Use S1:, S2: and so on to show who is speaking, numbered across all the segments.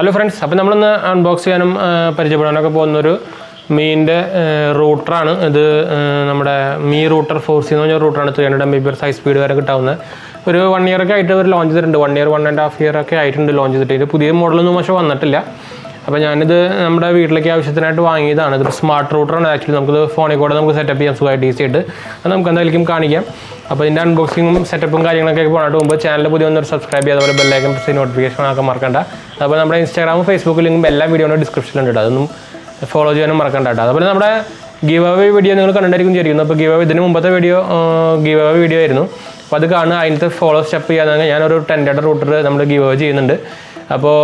S1: Hello friends, അപ്പോൾ നമ്മളിന്ന് unbox ചെയ്യാനും പരിചയപ്പെടാനൊക്കെ പോകുന്നൊരു മീൻ്റെ റൂട്ടറാണ്. ഇത് നമ്മുടെ മീ റൂട്ടർ 4C എന്ന് പറഞ്ഞ റൂട്ടറാണ്. 300 Mbps ഹൈ സ്പീഡ് വരെ കിട്ടാവുന്ന ഒരു 1 year ഒക്കെ ആയിട്ട് അവർ ലോഞ്ച് ചെയ്തിട്ടുണ്ട്. 1 year 1.5 year ഒക്കെ ആയിട്ടുണ്ട് ലോഞ്ച് ചെയ്തിട്ട്. ഇത് പുതിയ മോഡലൊന്നും പക്ഷേ വന്നിട്ടില്ല. അപ്പോൾ ഞാനിത് നമ്മുടെ വീട്ടിലേക്ക് ആവശ്യത്തിനായിട്ട് വാങ്ങിയതാണ്. ഇത് സ്മാർട്ട് റൂട്ടറാണ്. ആക്ച്വലി നമുക്കിത് ഫോണിൽ കൂടെ നമുക്ക് സെറ്റപ്പ് ചെയ്യാം സുഖമായിട്ട് ഈസി ആയിട്ട്. അത് നമുക്ക് എന്തായാലും കാണിക്കാം. അപ്പോൾ ഇതിൻ്റെ അൺബോക്സിങ്ങും സെറ്റപ്പും കാര്യങ്ങളൊക്കെ പോകാനായിട്ട് മുമ്പ് ചാനൽ പുതിയ ഒന്നൊരു സബ്സ്ക്രൈബ് ചെയ്യുക, അതുപോലെ ബെല്ലൈക്കൻ പ്രസ് നോട്ടിഫിക്കേഷൻ ആക്കാൻ മറക്കണ്ട. അപ്പോൾ നമ്മുടെ ഇൻസ്റ്റാഗ്രാമും ഫേസ്ബുക്കും ലിങ്കും എല്ലാ വീഡിയോയുടെ ഡിസ്ക്രിപ്ഷനിലുണ്ട് കേട്ടോ. അതൊന്നും ഫോളോ ചെയ്യാനും മറക്കണ്ട കേട്ടോ. അതുപോലെ നമ്മുടെ ഗീവ് അവേ വീഡിയോ നിങ്ങൾ കണ്ടിട്ടായിരിക്കും ചെയ്യുന്നത്. അപ്പോൾ ഗീവ് അവേ ഇതിന് മുമ്പത്തെ ഗീവ് അവേ വീഡിയോ ആയിരുന്നു. അപ്പോൾ അത് കാണുക, അതിനകത്ത് ഫോളോ സ്റ്റെപ്പ് ചെയ്യാതെ ഞാനൊരു 10 റൂട്ടർ നമ്മൾ ഗീവ് അവേ ചെയ്യുന്നുണ്ട്. അപ്പോൾ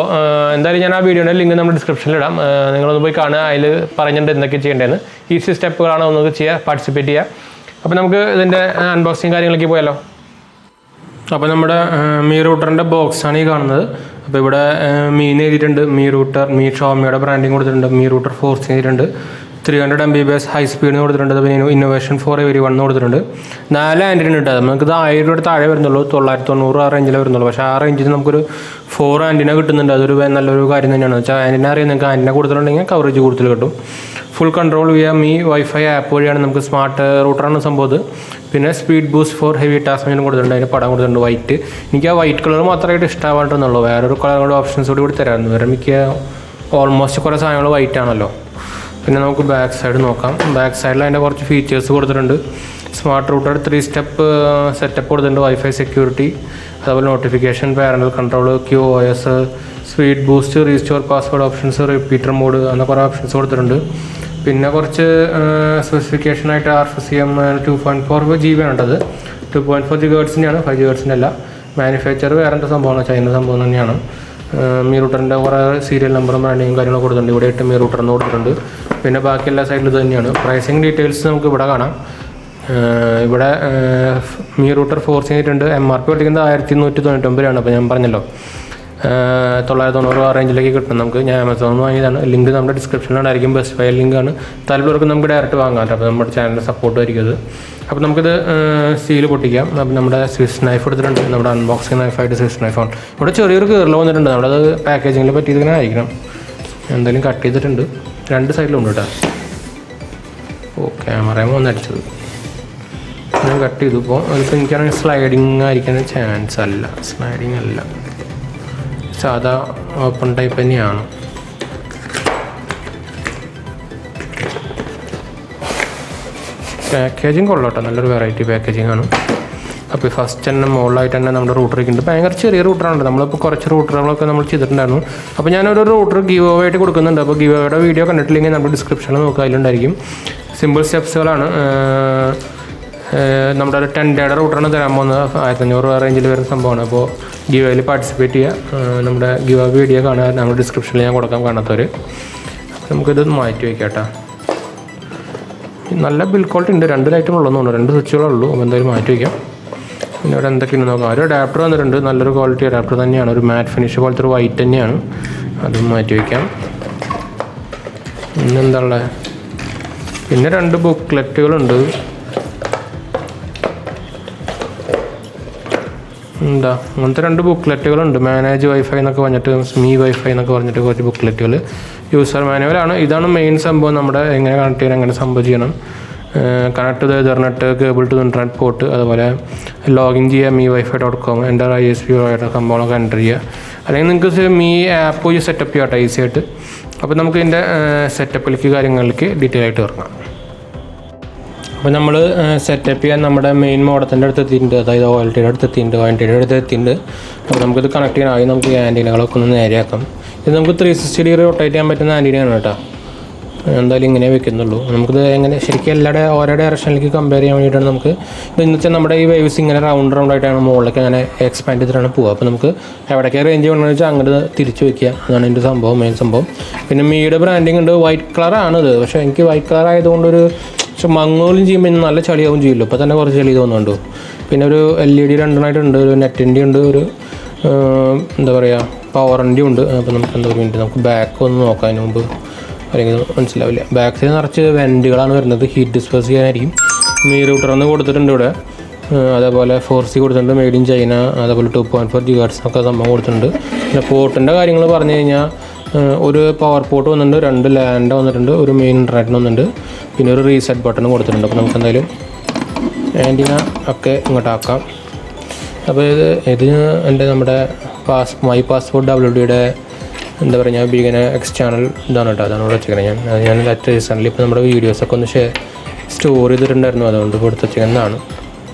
S1: എന്തായാലും ഞാൻ ആ വീഡിയോയുടെ ലിങ്ക് നമ്മൾ ഡിസ്ക്രിപ്ഷനിലിടാം. നിങ്ങളൊന്ന് പോയി കാണുക, അതിൽ പറഞ്ഞിട്ടുണ്ട് എന്തൊക്കെ ചെയ്യേണ്ടതെന്ന്. ഈസി സ്റ്റെപ്പുകളാണ് ഒന്നത് ചെയ്യുക, പാർട്ടിസിപ്പേറ്റ് ചെയ്യുക. അപ്പോൾ നമുക്ക് ഇതിൻ്റെ അൺബോക്സിങ് കാര്യങ്ങളിലേക്ക് പോയാലോ. അപ്പോൾ നമ്മുടെ മീ റൂട്ടറിൻ്റെ ബോക്സാണ് ഈ കാണുന്നത്. അപ്പോൾ ഇവിടെ മീൻ എഴുതിയിട്ടുണ്ട്, മീ റൂട്ടർ, മീ ഷോമിയുടെ ബ്രാൻഡിങ് കൊടുത്തിട്ടുണ്ട്. മീ റൂട്ടർ 4C എഴുതിയിട്ടുണ്ട്. 300 Mbps ഹൈ സ്പീഡിന് കൊടുത്തിട്ടുണ്ട്. പിന്നെ ഇന്നോവേഷൻ ഫോർ എവരിവൺ കൊടുത്തിട്ടുണ്ട്. 4 ആൻറ്റിന കിട്ടുക. നമുക്കിത് 1000 രൂപയുടെ താഴെ വരുന്നുള്ളൂ, 990 ആ റേഞ്ചിൽ വരുന്നുള്ളൂ. പക്ഷേ ആ റേഞ്ചിൽ നമുക്കൊരു 4 ആൻറ്റിന കിട്ടുന്നുണ്ട്. അതൊരു നല്ലൊരു കാര്യം തന്നെയാണ്. വെച്ചാൽ ആൻറ്റിന അറിയാം, നിങ്ങൾക്ക് ആൻറ്റിന കൊടുത്തിട്ടുണ്ടെങ്കിൽ കവറേജ് കൂടുതൽ കിട്ടും. Full control via Mi WiFi app വഴിയാണ് നമുക്ക് സ്മാർട്ട് റൂട്ടറാണ് സംഭവം. പിന്നെ സ്പീഡ് ബൂസ്റ്റ് ഫോർ ഹെവി ടാസ്കിനും കൊടുത്തിട്ടുണ്ട്. അതിന് പടം കൊടുത്തിട്ടുണ്ട് വൈറ്റ്. എനിക്ക് ആ വൈറ്റ് കളർ മാത്രമായിട്ട് ഇഷ്ടമായിട്ടുന്നുള്ളൂ. വേറൊരു കളറുകളുടെ ഓപ്ഷൻസ് കൂടി തരാമായിരുന്നു. വേറെ മിക്ക ഓൾമോസ്റ്റ് കുറേ സാധനങ്ങൾ വൈറ്റ് ആണല്ലോ. പിന്നെ നമുക്ക് ബാക്ക് സൈഡ് നോക്കാം. ബാക്ക് സൈഡിൽ അതിൻ്റെ കുറച്ച് ഫീച്ചേഴ്സ് കൊടുത്തിട്ടുണ്ട്. സ്മാർട്ട് റൂട്ടർ 3 സ്റ്റെപ്പ് സെറ്റപ്പ് കൊടുത്തിട്ടുണ്ട്. വൈഫൈ സെക്യൂരിറ്റി, അതുപോലെ notification, parental control, QoS, speed boost, restore password options, repeater mode, അങ്ങനെ കുറേ ഓപ്ഷൻസ് കൊടുത്തിട്ടുണ്ട്. പിന്നെ കുറച്ച് സ്പെസിഫിക്കേഷനായിട്ട് RFCM 2.4 GB ആണത്. 2.4 GHz-ൻ്റെയാണ്, 5 GHz-ൻ്റെ അല്ല. മാനുഫാക്ചർ വേറെ സംഭവമാണ്, ചൈന സംഭവം തന്നെയാണ്. മീ റൂട്ടറിൻ്റെ കുറേ സീരിയൽ നമ്പറും ബ്രാൻഡിങ്ങും കാര്യങ്ങളൊക്കെ കൊടുത്തിട്ടുണ്ട്. ഇവിടെ 8 മീ റൂട്ടറിന് കൊടുത്തിട്ടുണ്ട്. പിന്നെ ബാക്കി എല്ലാ സൈഡിലും ഇത് തന്നെയാണ്. പ്രൈസിങ് ഡീറ്റെയിൽസ് നമുക്ക് ഇവിടെ കാണാം. ഇവിടെ മീ റൂട്ടർ 4C ആയിട്ടുണ്ട്. MRP കൊടുക്കുന്നത് 1199 അപ്പോൾ ഞാൻ പറഞ്ഞല്ലോ 990 ആ റേഞ്ചിലേക്ക് കിട്ടും നമുക്ക്. ഞാൻ ആമസോണിൽ വാങ്ങിയതാണ്. ലിങ്ക് നമ്മുടെ ഡിസ്ക്രിപ്ഷനിലുണ്ടായിരിക്കും. Best bye ലിങ്കാണ്. താല്പര്യമുള്ളവർക്ക് നമുക്ക് ഡയറക്റ്റ് വാങ്ങാം. അപ്പോൾ നമ്മുടെ ചാനലിൻ്റെ സപ്പോർട്ട് ആയിരിക്കും അത്. അപ്പോൾ നമുക്കിത് സീൽ പൊട്ടിക്കാം. അപ്പോൾ നമ്മുടെ സ്വിസ് നൈഫ് എടുത്തിട്ടുണ്ട്. നമ്മുടെ അൺബോക്സിങ് നൈഫായിട്ട് സ്വിസ് നൈഫാണ്. ഇവിടെ ചെറിയൊരു കീറൽ വന്നിട്ടുണ്ട്. നമ്മളത് പാക്കേജിങ്ങിൽ പറ്റിയതിങ്ങനെ ആയിരിക്കണം. എന്തായാലും കട്ട് ചെയ്തിട്ടുണ്ട്. 2 സൈഡിലും ഉണ്ട് കേട്ടോ. ക്യാമറയും വന്നടിച്ചത് ഞാൻ കട്ട് ചെയ്തു. ഇപ്പോൾ അതിപ്പോൾ എനിക്കാണെങ്കിൽ സ്ലൈഡിങ് ആയിരിക്കാൻ ചാൻസ് അല്ല. സ്ലൈഡിങ് അല്ല, സാധാ ഓപ്പൺ ടൈപ്പ് തന്നെയാണ്. പാക്കേജിങ് കൊള്ളാട്ടോ, നല്ലൊരു വെറൈറ്റി പാക്കേജിങ് ആണ്. അപ്പോൾ ഫസ്റ്റ് തന്നെ മുകളിലായിട്ട് തന്നെ നമ്മുടെ റൂട്ടർ ഇരിക്കുന്നുണ്ട്. ഭയങ്കര ചെറിയ റൂട്ടറാണ്. നമ്മളിപ്പോൾ കുറച്ച് റൂട്ടറുകളൊക്കെ നമ്മൾ ചെയ്തിട്ടുണ്ടായിരുന്നു. അപ്പോൾ ഞാനൊരു റൂട്ടർ ഗീവ് അവേ ആയിട്ട് കൊടുക്കുന്നുണ്ട്. അപ്പോൾ ഗീവ് അവയുടെ വീഡിയോ കണ്ടിട്ടില്ലെങ്കിൽ നമ്മുടെ ഡിസ്ക്രിപ്ഷനിൽ നോക്കുക, അതിലുണ്ടായിരിക്കും. സിമ്പിൾ സ്റ്റെപ്സുകളാണ്. നമ്മുടെ ഒരു 10 റൂട്ടറാണ് തരാൻ പോകുന്നത്. 1500 റേഞ്ചിൽ വരുന്ന സംഭവമാണ്. അപ്പോൾ ഗീവ് അവയിൽ പാർട്ടിസിപ്പേറ്റ് ചെയ്യുക. നമ്മുടെ ഗീവ് അവേ വീഡിയോ കാണുക, നമ്മുടെ ഡിസ്ക്രിപ്ഷനിൽ ഞാൻ കൊടുക്കാം കാണാത്തവർ. നമുക്കിത് മാറ്റി വയ്ക്കാം കേട്ടോ. നല്ല ബിൽ ക്വാളിറ്റി ഉണ്ട്. 2 ലൈറ്റും ഉള്ളതെന്ന് തോന്നുന്നു, 2 സ്വിച്ചുകളുള്ളൂ. അപ്പോൾ എന്തായാലും മാറ്റി വയ്ക്കാം. പിന്നെ ഇവിടെ എന്തൊക്കെയാണ് നോക്കാം. ഒരു അഡാപ്റ്റർ വന്നിട്ടുണ്ട്. നല്ലൊരു ക്വാളിറ്റി അഡാപ്റ്റർ തന്നെയാണ്. ഒരു മാറ്റ് ഫിനിഷ് പോലത്തെ ഒരു വൈറ്റ് തന്നെയാണ്. അതും മാറ്റി വയ്ക്കാം. പിന്നെന്താണുള്ളത്, പിന്നെ 2 ബുക്ക്ലെറ്റുകളുണ്ട്. അങ്ങനത്തെ 2 ബുക്ക്ലെറ്റുകളുണ്ട്. മാനേജ് വൈഫൈ എന്നൊക്കെ പറഞ്ഞിട്ട്, മീ വൈഫൈ എന്നൊക്കെ പറഞ്ഞിട്ട് കുറച്ച് ബുക്ക്ലെറ്റുകൾ. യൂസർ മാനുവലാണ്. ഇതാണ് മെയിൻ സംഭവം. നമ്മുടെ എങ്ങനെ കണക്ട് ചെയ്യണം, എങ്ങനെ സംഭവം ചെയ്യണം, കണക്ട് ചെയ്ത് ethernet, cable to internet port, അതുപോലെ ലോഗിൻ ചെയ്യുക mewifi.com, എൻ്റെ ISP സംഭവങ്ങളൊക്കെ എൻ്റർ ചെയ്യുക. അല്ലെങ്കിൽ നിങ്ങൾക്ക് മീ ആപ്പ് വഴി സെറ്റപ്പ് ചെയ്യാം കേട്ടോ, ഈസി ആയിട്ട്. അപ്പോൾ നമുക്ക് ഇതിൻ്റെ സെറ്റപ്പിലേക്ക് കാര്യങ്ങളിലേക്ക് ഡീറ്റെയിൽ ആയിട്ട് ഇറങ്ങാം. അപ്പോൾ നമ്മൾ സെറ്റപ്പ് ചെയ്യാൻ നമ്മുടെ മെയിൻ മോഡത്തിൻ്റെ അടുത്ത് എത്തിയിട്ടുണ്ട്. അതായത് OLTയുടെ അടുത്ത് എത്തിയിട്ടുണ്ട്, ONTയുടെ അടുത്ത് എത്തിയിട്ടുണ്ട്. അപ്പോൾ നമുക്കിത് കണക്ട് ചെയ്യാനായി നമുക്ക് ഈ ആൻറ്റീനകളൊക്കെ ഒന്ന് നേരെയാക്കാം. ഇത് നമുക്ക് 360 ഡിഗ്രി റൊട്ടേറ്റ് ചെയ്യാൻ പറ്റുന്ന ആൻറ്റീനയാണ് കേട്ടോ. എന്തായാലും ഇങ്ങനെ വെക്കുന്നുള്ളൂ. നമുക്കിത് എങ്ങനെ ശരിക്കും ഓരോ ഡയറക്ഷനിലേക്ക് കമ്പയർ ചെയ്യാൻ വേണ്ടിയിട്ടാണ് നമുക്ക് ഇതെന്ന് വെച്ചാൽ നമ്മുടെ ഈ വേവ്സ് ഇങ്ങനെ റൗണ്ട് ആയിട്ടാണ് മുകളിലേക്ക് അങ്ങനെ എക്സ്പാൻഡ് ചെയ്തിട്ടാണ് പോവുക. അപ്പോൾ നമുക്ക് എവിടേക്ക് റേഞ്ച് വേണമെന്ന് വെച്ചാൽ അങ്ങോട്ട് തിരിച്ച് വയ്ക്കുക. അതാണ് എൻ്റെ സംഭവം, മെയിൻ സംഭവം. പിന്നെ മീയുടെ ബ്രാൻഡിങ് ഉണ്ട്. വൈറ്റ് കളറാണിത്. പക്ഷേ എനിക്ക് വൈറ്റ് കളർ ആയതുകൊണ്ടൊരു മങ്ങോലും ചെയ്യുമ്പോൾ നല്ല ചളിയാവും ചെയ്യുമല്ലോ. ഇപ്പോൾ തന്നെ കുറച്ച് ചളി തോന്നുന്നുണ്ട്. പിന്നെ ഒരു LED 2 ഒരു നെറ്റിൻ്റെ ഉണ്ട്, ഒരു എന്താ പറയുക പവറിൻ്റെ ഉണ്ട്. അപ്പോൾ നമുക്ക് എന്താ പറയുക, നമുക്ക് ബാക്ക് ഒന്ന് നോക്കാം. അതിന് മുമ്പ് അല്ലെങ്കിൽ മനസ്സിലാവില്ല. ബാക്ക് സൈഡ് നിറച്ച് വെൻറ്റുകളാണ് വരുന്നത്. ഹീറ്റ് ഡിസ്പേഴ്സ് ചെയ്യാനായിരിക്കും. മീ റൂട്ടറൊന്ന് കൊടുത്തിട്ടുണ്ട് ഇവിടെ. അതേപോലെ 4C കൊടുത്തിട്ടുണ്ട്, മെയ്ഡ് ഇൻ ചൈന. അതേപോലെ 2.4 GHz ഒക്കെ സംഭവം കൊടുത്തിട്ടുണ്ട്. പിന്നെ പോർട്ടിൻ്റെ കാര്യങ്ങൾ പറഞ്ഞു കഴിഞ്ഞാൽ ഒരു പവർ പോർട്ട് വന്നിട്ടുണ്ട്, 2 ലാൻഡ് വന്നിട്ടുണ്ട്, ഒരു മെയിൻ ഇൻ്റർനെറ്റിന് വന്നിട്ടുണ്ട്, പിന്നെ ഒരു റീസെറ്റ് ബട്ടൺ കൊടുത്തിട്ടുണ്ട്. അപ്പോൾ നമുക്ക് എന്തായാലും ആൻറ്റിന ഒക്കെ ഇങ്ങോട്ടാക്കാം. അപ്പോൾ ഇത് നമ്മുടെ മൈ പാസ്പോർട്ട് WD-യുടെ എന്താ പറയുക, ഞാൻ ഉപയോഗിക്കുന്ന എക്സ്റ്റേണൽ ഇതാണ് കേട്ടോ, അതാണ് ഇവിടെ വെച്ചിരിക്കുന്നത്. ഞാൻ റീസെൻ്റ്ലി ഇപ്പോൾ നമ്മുടെ വീഡിയോസൊക്കെ ഒന്ന് സ്റ്റോർ ചെയ്തിട്ടുണ്ടായിരുന്നു, അതുകൊണ്ട് കൊടുത്ത് വെച്ചിരിക്കുന്നതാണ്.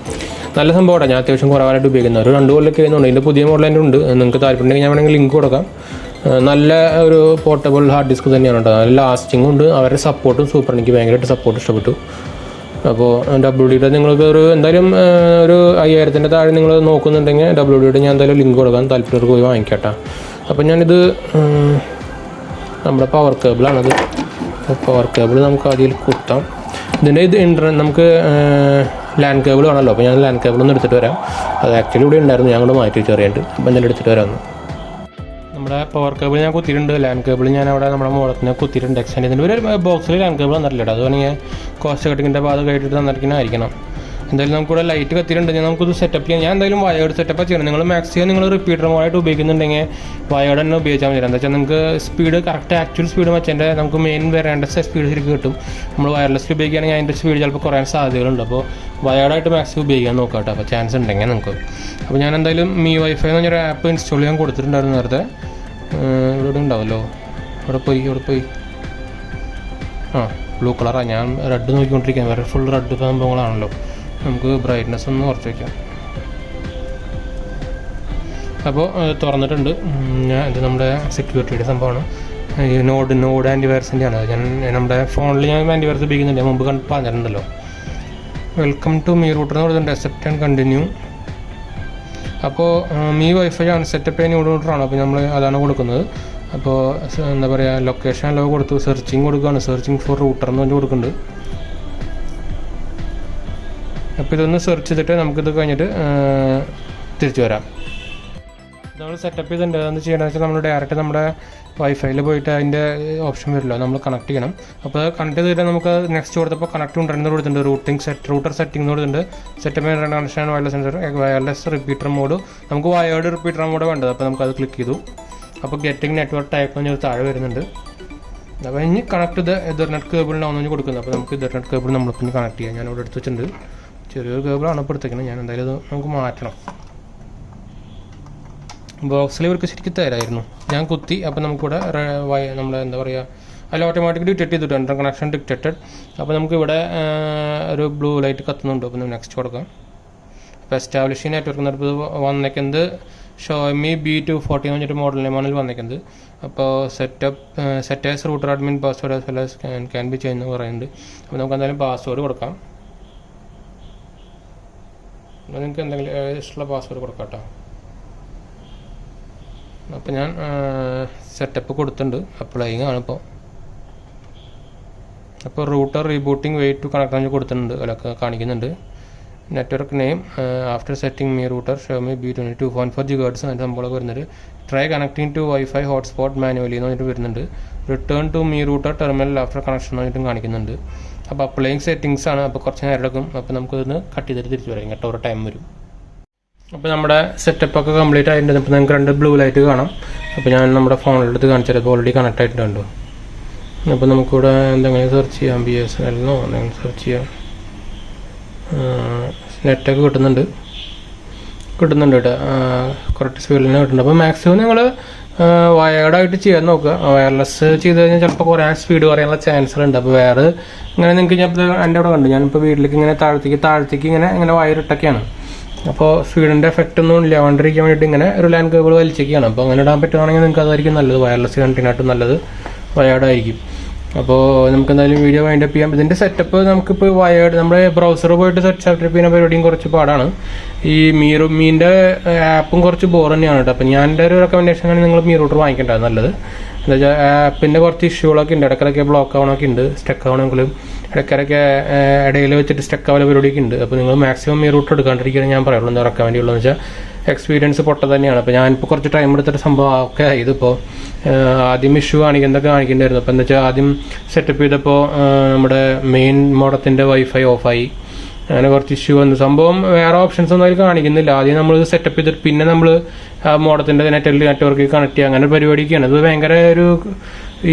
S1: നല്ല സംഭവമാണ്, ഞാൻ അത്യാവശ്യം കുറവായിട്ട് ഉപയോഗിക്കുന്നത്. ഒരു 2 കൊല്ലമൊക്കെ ആയിരുന്നുണ്ട്. ഇതിൻ്റെ പുതിയ മോഡൽ തന്നെ ഉണ്ട്. നിങ്ങൾക്ക് താല്പര്യമുണ്ടെങ്കിൽ ഞാൻ വേണമെങ്കിൽ ലിങ്ക് കൊടുക്കാം. നല്ല ഒരു പോർട്ടബിൾ ഹാർഡ് ഡിസ്ക് തന്നെയാണ് കേട്ടോ. നല്ല ലാസ്റ്റിംഗ് ഉണ്ട്, അവരുടെ സപ്പോർട്ടും സൂപ്പർ. എനിക്ക് ഭയങ്കരമായിട്ട് സപ്പോർട്ട് ഇഷ്ടപ്പെട്ടു. അപ്പോൾ WD-യുടെ നിങ്ങൾക്ക് എന്തായാലും ഒരു 5000-ൻ്റെ താഴെ നിങ്ങൾ നോക്കുന്നുണ്ടെങ്കിൽ WD-യുടെ ഞാൻ എന്തായാലും ലിങ്ക് കൊടുക്കാം, താല്പര്യം പോയി വാങ്ങിക്കട്ടെ. അപ്പോൾ ഞാനിത് നമ്മുടെ പവർ കേബിളാണത്. പവർ കേബിൾ നമുക്ക് അതിൽ കുത്താം. ഇതിൻ്റെ നമുക്ക് ലാൻഡ് കേബിൾ ആണല്ലോ. അപ്പോൾ ഞാൻ ലാൻഡ് കേബിൾ ഒന്ന് എടുത്തിട്ട് വരാം. അത് ആക്ച്വലി ഇവിടെ ഉണ്ടായിരുന്നു, ഞാൻ കൂടെ മാറ്റി വെച്ചറിയാണ്ട്. അപ്പോൾ എന്തായാലും എടുത്തിട്ട് വരാമെന്ന്. നമ്മുടെ പവർ കേബിൾ ഞാൻ കുത്തിയിട്ടുണ്ട്. ലാൻഡ് കേബിൾ ഞാൻ അവിടെ നമ്മുടെ മോളത്തിന് കുത്തിയിട്ടുണ്ട്. എക്സ്റ്റെൻഡ് ചെയ്തിട്ടുണ്ട്. ഒരു ബോക്സിൽ ലാൻഡ് കേബിൾ തന്നിട്ടില്ല, അത് വേണമെങ്കിൽ കോസ്റ്റ് കട്ടിങ്ങിൻ്റെ ഭാഗം കഴിഞ്ഞിട്ട് തന്നിരിക്കുന്നതായിരിക്കണം. എന്തായാലും നമുക്കിവിടെ ലൈറ്റ് കത്തിയിട്ടുണ്ട്. നമുക്കിത് സെറ്റപ്പ് ചെയ്യാം. ഞാൻ എന്തായാലും വയേർഡ് സെറ്റപ്പ് ചെയ്യണം. നിങ്ങൾ മാക്സിമം നിങ്ങൾ റിപ്പീറ്റർ മോഡായിട്ട് ഉപയോഗിക്കുന്നുണ്ടെങ്കിൽ വയേർഡ് തന്നെ ഉപയോഗിച്ചാൽ മതി. എന്താ വെച്ചാൽ നിങ്ങൾക്ക് സ്പീഡ് കറക്റ്റ് ആക്ച്വൽ സ്പീഡ് വെച്ചതിൻ്റെ നമുക്ക് മെയിൻ വരേണ്ട സ്പീഡ് ശരിക്കും കിട്ടും. നമ്മൾ വയർലെസ് ഉപയോഗിക്കുകയാണെങ്കിൽ അതിൻ്റെ സ്പീഡ് ചിലപ്പോൾ കുറയാൻ സാധ്യതകളുണ്ട്. അപ്പോൾ വയേർഡായിട്ട് മാക്സിമം ഉപയോഗിക്കാൻ നോക്കാം കേട്ടോ, അപ്പോൾ ചാൻസ് ഉണ്ടെങ്കിൽ നമുക്ക്. അപ്പോൾ ഞാൻ എന്തായാലും മീ വൈഫൈ എന്ന് പറഞ്ഞൊരു ആപ്പ് ഇൻസ്റ്റാൾ ചെയ്യാൻ കൊടുത്തിട്ടുണ്ടായിരുന്നു നേരത്തെ. ഇവിടെ ഉണ്ടാവുമല്ലോ, ഇവിടെ പോയി ബ്ലൂ കളറാണ്. ഞാൻ റെഡ് നോക്കിക്കൊണ്ടിരിക്കുകയാണ്. വേറെ ഫുൾ റെഡ് സംഭവങ്ങളാണല്ലോ. നമുക്ക് ബ്രൈറ്റ്നെസ് ഒന്ന് കുറച്ച് വയ്ക്കാം. അപ്പോൾ തുറന്നിട്ടുണ്ട്. ഇത് നമ്മുടെ സെക്യൂരിറ്റിയുടെ സംഭവമാണ്. നോഡ് ആൻറ്റിവൈറസിൻ്റെ ആണ്. ഞാൻ നമ്മുടെ ഫോണിൽ ഞാൻ ആൻറ്റിവൈറസ് ഉപയോഗിക്കുന്നുണ്ട്, മുമ്പ് പറഞ്ഞിട്ടുണ്ടല്ലോ. വെൽക്കം ടു മീ റൂട്ടർ എന്ന് പറയുന്നുണ്ട്. Accept and continue. അപ്പോൾ മീ വൈഫൈ ആണ്, സെറ്റപ്പ് ആൻഡ് റൂട്ടറാണ്. അപ്പോൾ നമ്മൾ അതാണ് കൊടുക്കുന്നത്. അപ്പോൾ എന്താ പറയുക, ലൊക്കേഷൻ എല്ലാം കൊടുത്തു. സെർച്ചിങ് കൊടുക്കുകയാണ്. സെർച്ചിങ് ഫോർ റൂട്ടർ എന്ന് പറഞ്ഞ് കൊടുക്കുന്നുണ്ട്. അപ്പോൾ ഇതൊന്ന് സെർച്ച് ചെയ്തിട്ട് നമുക്കിത് കഴിഞ്ഞിട്ട് തിരിച്ചു വരാം. നമ്മൾ സെറ്റപ്പ് ചെയ്തിട്ടുണ്ട്. അതെന്ത് ചെയ്യണമെന്ന് വെച്ചാൽ നമ്മൾ ഡയറക്റ്റ് നമ്മുടെ വൈഫൈയിൽ പോയിട്ട് അതിൻ്റെ ഓപ്ഷൻ വരില്ല, നമ്മൾ കണക്ട് ചെയ്യണം. അപ്പോൾ കണക്ട് ചെയ്തിട്ട് നമുക്ക് നെക്സ്റ്റ് കൊടുത്തപ്പോൾ കണക്ട് കൊണ്ടുവരുന്നത് കൊടുത്തിട്ടുണ്ട്. റൂട്ടർ സെറ്റിംഗ് കൊടുത്തിട്ടുണ്ട്. സെറ്റപ്പ് ചെയ്യുന്ന connection wireless sensor, wireless repeater mode. നമുക്ക് വയേർഡ് റിപ്പീറ്റർ മോഡ് വേണ്ടത്. അപ്പോൾ നമുക്കത് ക്ലിക്ക് ചെയ്തു. അപ്പോൾ ഗെറ്റിംഗ് നെറ്റ്വർക്ക് ടൈപ്പ് എന്ന് താഴെ വരുന്നുണ്ട്. അപ്പോൾ ഇനി കണക്ട് ചെയ്ത് ഇഥർനെറ്റ് കേബിളിനാണെന്ന് കൊടുക്കുന്നത്. അപ്പോൾ നമുക്ക് ഇഥർനെറ്റ് കേബിൾ നമ്മളിപ്പോൾ കണക്ട് ചെയ്യാം. ഞാൻ ഇവിടെ എടുത്ത് വെച്ചിട്ടുണ്ട്. ചെറിയൊരു കേബിളാണ് ഇപ്പോൾ എടുത്തേക്കുന്നത്. ഞാൻ എന്തായാലും ഇത് നമുക്ക് മാറ്റണം. ബോക്സിൽ ഇവർക്ക് ശരിക്കും തരായിരുന്നു. ഞാൻ കുത്തി. അപ്പോൾ നമുക്കിവിടെ നമ്മുടെ എന്താ പറയുക, അതിൽ ഓട്ടോമാറ്റിക് ഡിറ്റക്ട് ചെയ്തിട്ട് ഇൻ്റർ കണക്ഷൻ ഡിറ്റക്റ്റഡ്. അപ്പോൾ നമുക്കിവിടെ ഒരു ബ്ലൂ ലൈറ്റ് കത്തുന്നുണ്ട്. അപ്പോൾ നെക്സ്റ്റ് കൊടുക്കാം. അപ്പോൾ എസ്റ്റാബ്ലിഷ് നെറ്റ്വർക്ക് എന്നിട്ട് വന്നേക്കുന്നത് ഷോമി B240 എന്ന് പറഞ്ഞിട്ട് മോഡൽ നെയിമാണ് വന്നേക്കുന്നത്. അപ്പോൾ setters router admin password as well as can be change എന്ന് പറയുന്നുണ്ട്. അപ്പോൾ നമുക്ക് എന്തായാലും പാസ്വേഡ് കൊടുക്കാം. നിങ്ങൾക്ക് എന്തെങ്കിലും ഇഷ്ടമുള്ള പാസ്വേഡ് കൊടുക്കാം കേട്ടോ. അപ്പോൾ ഞാൻ സെറ്റപ്പ് കൊടുത്തിട്ടുണ്ട്. അപ്ലൈയിങ് ആണ് ഇപ്പോൾ. അപ്പോൾ router rebooting wait to connect ആണെന്ന് കൊടുത്തിട്ടുണ്ട്, അതിലൊക്കെ കാണിക്കുന്നുണ്ട്. Network name after setting Mi router Xiaomi B2 2.4 GHz അതിൻ്റെ സംഭവങ്ങളൊക്കെ വരുന്നുണ്ട്. Try connecting to WiFi hotspot manually എന്ന് പറഞ്ഞിട്ട് വരുന്നുണ്ട്. Return to Mi router terminal after connection എന്ന് പറഞ്ഞിട്ടും കാണിക്കുന്നുണ്ട്. അപ്പോൾ അപ്ലൈയിങ് സെറ്റിംഗ്സ് ആണ്. അപ്പോൾ കുറച്ച് നേരം എടുക്കും. അപ്പോൾ നമുക്കിതൊന്ന് കട്ട് ചെയ്തിട്ട് തിരിച്ചു വരാം കേട്ടോ, ഒരു ടൈം വരും. അപ്പോൾ നമ്മുടെ സെറ്റപ്പൊക്കെ കംപ്ലീറ്റ് ആയിട്ടുണ്ട്. ഇപ്പോൾ നിങ്ങൾക്ക് 2 ബ്ലൂ ലൈറ്റ് കാണാം. അപ്പോൾ ഞാൻ നമ്മുടെ ഫോണിലെടുത്ത് കാണിച്ചത് ഇപ്പോൾ ഓൾറെഡി കണക്ട് ആയിട്ടുണ്ടോ. അപ്പോൾ നമുക്കിവിടെ എന്തെങ്കിലും സെർച്ച് ചെയ്യാം. BSNL എന്നോ എന്തെങ്കിലും സെർച്ച് ചെയ്യാം. നെറ്റൊക്കെ കിട്ടുന്നുണ്ട് കേട്ടോ, കറക്റ്റ് സ്പീഡിൽ തന്നെ കിട്ടുന്നുണ്ട്. അപ്പോൾ മാക്സിമം നിങ്ങൾ വയേർഡായിട്ട് ചെയ്യാൻ നോക്കുക. വയർലെസ് ചെയ്ത് കഴിഞ്ഞാൽ ചിലപ്പോൾ കുറേ സ്പീഡ് കുറയാനുള്ള ചാൻസുകളുണ്ട്. അപ്പോൾ വേറെ ഇങ്ങനെ നിങ്ങൾക്ക് ഞാൻ എൻ്റെ അവിടെ കണ്ടു. ഞാനിപ്പോൾ വീട്ടിലേക്ക് ഇങ്ങനെ താഴത്തേക്ക് ഇങ്ങനെ വയറിട്ടൊക്കെയാണ്. അപ്പോൾ സ്പീഡിൻ്റെ എഫക്റ്റ് ഒന്നും ഇല്ലാണ്ടിരിക്കാൻ വേണ്ടിയിട്ട് ഇങ്ങനെ ഒരു ലാൻഡ് കേബിൾ വലിച്ചൊക്കെയാണ്. അപ്പോൾ അങ്ങനെ ഇടാൻ പറ്റുകയാണെങ്കിൽ നിങ്ങൾക്ക് അതായിരിക്കും നല്ലത്. വയർലെസ് കണ്ടിനായിട്ടും നല്ലത് വയേർഡായിരിക്കും. അപ്പോൾ നമുക്ക് എന്തായാലും വീഡിയോ വൈൻഡപ്പ് ചെയ്യാം. ഇതിൻ്റെ സെറ്റപ്പ് നമുക്കിപ്പോൾ വയേർഡ് നമ്മുടെ ബ്രൗസർ പോയിട്ട് സെറ്റപ്പ് ചെയ്യുന്ന പരിപാടിയും കുറച്ച് പാടാണ്. ഈ മീൻ്റെ ആപ്പും കുറച്ച് ബോർ തന്നെയാണ് കേട്ടോ. അപ്പോൾ ഞാൻ എൻ്റെ ഒരു റെക്കമെൻഡേഷൻ ആണ് നിങ്ങൾ മീ റൂട്ടർ വാങ്ങിക്കേണ്ടത് നല്ലത്. എന്താ വെച്ചാൽ ആപ്പിൻ്റെ കുറച്ച് ഇഷ്യൂകളൊക്കെ ഉണ്ട്. ഇടയ്ക്കിടയ്ക്ക് ബ്ലോക്ക് ആവണമൊക്കെ ഉണ്ട്, സ്റ്റക്ക് ആവണമെങ്കിലും ഇടയ്ക്കിടയ്ക്ക് ഇടയിൽ വെച്ചിട്ട് സ്റ്റക്ക് ആവുന്ന പരിപാടിയൊക്കെ ഉണ്ട്. അപ്പോൾ നിങ്ങൾ മാക്സിമം മീ റൂട്ടർ എടുക്കാണ്ടിരിക്കുകയാണ് ഞാൻ പറയുള്ളൂ. എന്താ റെക്കമെൻഡ് ചെയ്യുള്ളൂ എന്ന് വെച്ചാൽ എക്സ്പീരിയൻസ് പൊട്ട തന്നെയാണ്. അപ്പോൾ ഞാനിപ്പോൾ കുറച്ച് ടൈം എടുത്തിട്ട് സംഭവം ഒക്കെ ഇതിപ്പോൾ ആദ്യം ഇഷ്യൂ എന്തൊക്കെ കാണിക്കേണ്ടായിരുന്നു. അപ്പോൾ എന്താ വെച്ചാൽ ആദ്യം സെറ്റപ്പ് ചെയ്തപ്പോൾ നമ്മുടെ മെയിൻ മോഡത്തിൻ്റെ വൈഫൈ ഓഫായി. അങ്ങനെ കുറച്ച് ഇഷ്യൂ വന്നു. സംഭവം വേറെ ഓപ്ഷൻസ് ഒന്നും അതിൽ കാണിക്കുന്നില്ല. ആദ്യം നമ്മൾ സെറ്റപ്പ് ചെയ്തിട്ട് പിന്നെ നമ്മൾ മോഡത്തിൻ്റെ നെറ്റ്വർക്ക് കണക്ട് ചെയ്യുക, അങ്ങനെ ഒരു പരിപാടിയൊക്കെയാണ്. അത് ഭയങ്കര ഒരു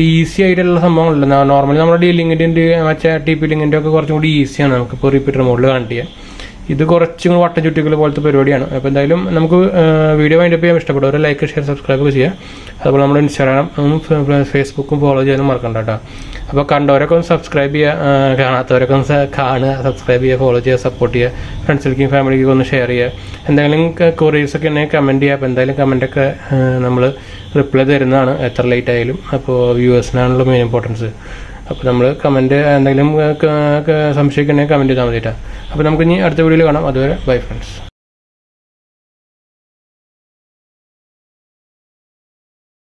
S1: ഈസി ആയിട്ടുള്ള സംഭവങ്ങളല്ല. നോർമലി നമ്മുടെ ലിങ്കിൻ്റെ മറ്റേ TP ലിങ്കിൻ്റെ ഒക്കെ കുറച്ചും കൂടി ഈസിയാണ് നമുക്കിപ്പോൾ റിപ്പീറ്റർ മോഡിൽ കണക്ട് ചെയ്യാൻ. ഇത് കുറച്ചും കൂടി വട്ടം ചുറ്റികൾ പോലത്തെ പരിപാടിയാണ്. അപ്പോൾ എന്തായാലും നമുക്ക് വീഡിയോ വൈൻഡപ്പ് ചെയ്യാൻ ഇഷ്ടപ്പെടും. ഒരു ലൈക്ക്, ഷെയർ, സബ്സ്ക്രൈബ് ഒക്കെ ചെയ്യുക. അതുപോലെ നമ്മുടെ ഇൻസ്റ്റാഗ്രാമും ഫേസ്ബുക്കും ഫോളോ ചെയ്യാനും മറക്കണ്ട കേട്ടോ. അപ്പോൾ കണ്ടവരൊക്കെ ഒന്ന് സബ്സ്ക്രൈബ് ചെയ്യുക, കാണാത്തവരൊക്കെ ഒന്ന് കാണുക, സബ്സ്ക്രൈബ് ചെയ്യുക, ഫോളോ ചെയ്യുക, സപ്പോർട്ട് ചെയ്യുക, ഫ്രണ്ട്സിലേക്കും ഫാമിലിക്കും ഒന്ന് ഷെയർ ചെയ്യുക. എന്തെങ്കിലും ക്വറീസ് ഒക്കെ ഉണ്ടെങ്കിൽ കമൻറ്റ് ചെയ്യുക. അപ്പോൾ എന്തായാലും കമൻറ്റൊക്കെ നമ്മൾ റിപ്ലൈ തരുന്നതാണ് എത്ര ലേറ്റ് ആയാലും. അപ്പോൾ വ്യൂവേഴ്സിനാണല്ലോ മെയിൻ ഇമ്പോർട്ടൻസ്. അപ്പോൾ നമ്മൾ കമൻറ്റ് എന്തെങ്കിലും സംശയിക്കണമെങ്കിൽ കമൻറ്റ് ചെയ്താൽ മതിയിട്ടാണ്. അപ്പോൾ നമുക്ക് ഇനി അടുത്ത വീഡിയോയിൽ കാണാം. അതുവരെ ബൈ ഫ്രണ്ട്സ്.